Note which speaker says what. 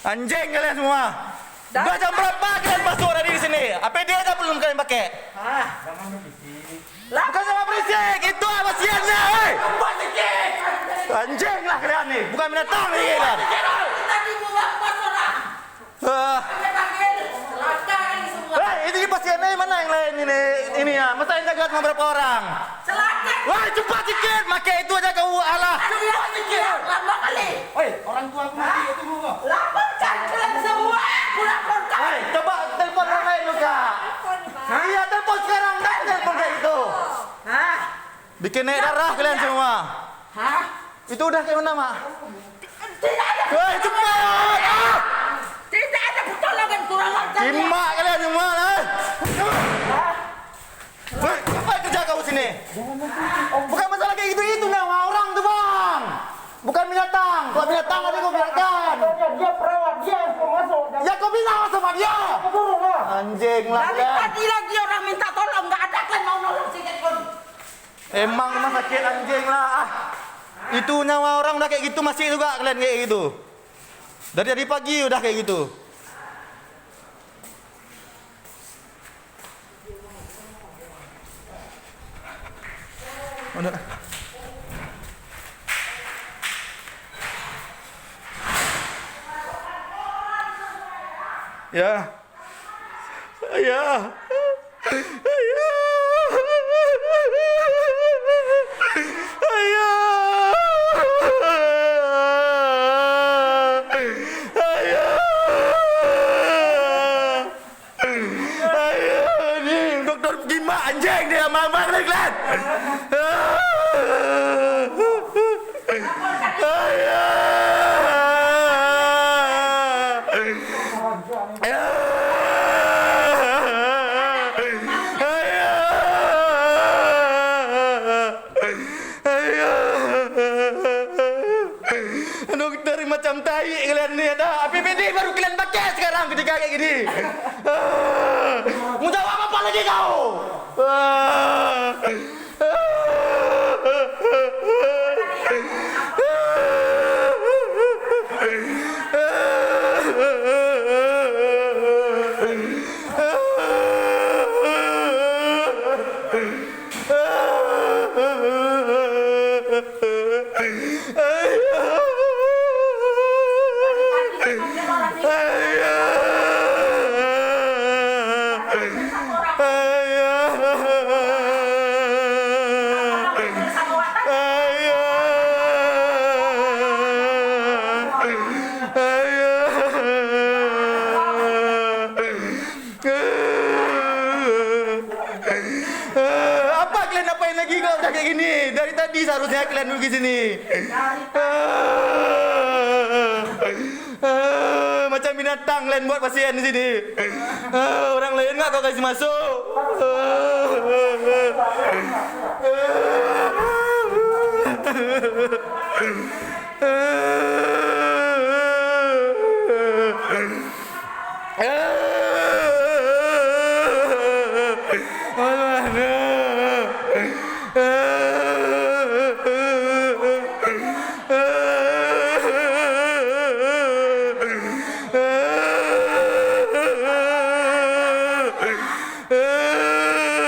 Speaker 1: Anjing kalian semua. Udah jam berapa kalian masuk dari di sini? APD aja belum kalian pakai? Bukan sama berisik, itu apa siannya, hei? Anjing lah kalian nih, bukan binatang nih kalian. Hei, ini pasiennya mana yang lain ini ya? Masa yang jaga cuma berapa orang? Wah, cepat sikit, pakai itu aja kau alah.
Speaker 2: Lama kali.
Speaker 1: Hei, orang tua aku mati itu dulu.
Speaker 2: Laporkan kalian semua. Aku laporkan.
Speaker 1: Hei, coba telepon orang lain lu kak. Iya, telepon sekarang, dah telepon kayak gitu.
Speaker 2: Hah?
Speaker 1: Bikin naik darah kalian semua.
Speaker 2: Hah?
Speaker 1: Itu udah kayak mana, Mak?
Speaker 2: Tidak ada.
Speaker 1: Hei, cepat! Ah!
Speaker 2: Tidak ada pertolongan kurang ajar.
Speaker 1: Imak kalian semua, lah. Hei, apa yang kerja kau sini? Bukan masalah kayak gitu, itu nyawa orang tuh, Bang. Bukan binatang. Kalau binatang tadi kau biarkan.
Speaker 3: Dia perawat, dia masuk.
Speaker 1: Ya kau bilang sama dia. Anjing lah
Speaker 2: Dari
Speaker 1: kalian.
Speaker 2: tadi lagi orang minta tolong, nggak ada kan mau nolong sikit pun.
Speaker 1: Emang rumah sakit anjing lah. Ah. Itu nyawa orang udah kayak gitu masih juga kalian kayak gitu. Dari pagi udah kayak gitu. Udah. Ya. Ya. Dokter gimana anjing dia mamang nih kalian. Dokter macam tai kalian ni ada. APBD baru kalian pakai sekarang ketika kayak gini. Mau jawab apa lagi kau? Apa kalian apain lagi kau udah kayak gini? Dari tadi seharusnya kalian duduk di sini. Macam binatang kalian buat pasien di sini. Orang lain nggak kau kasih masuk.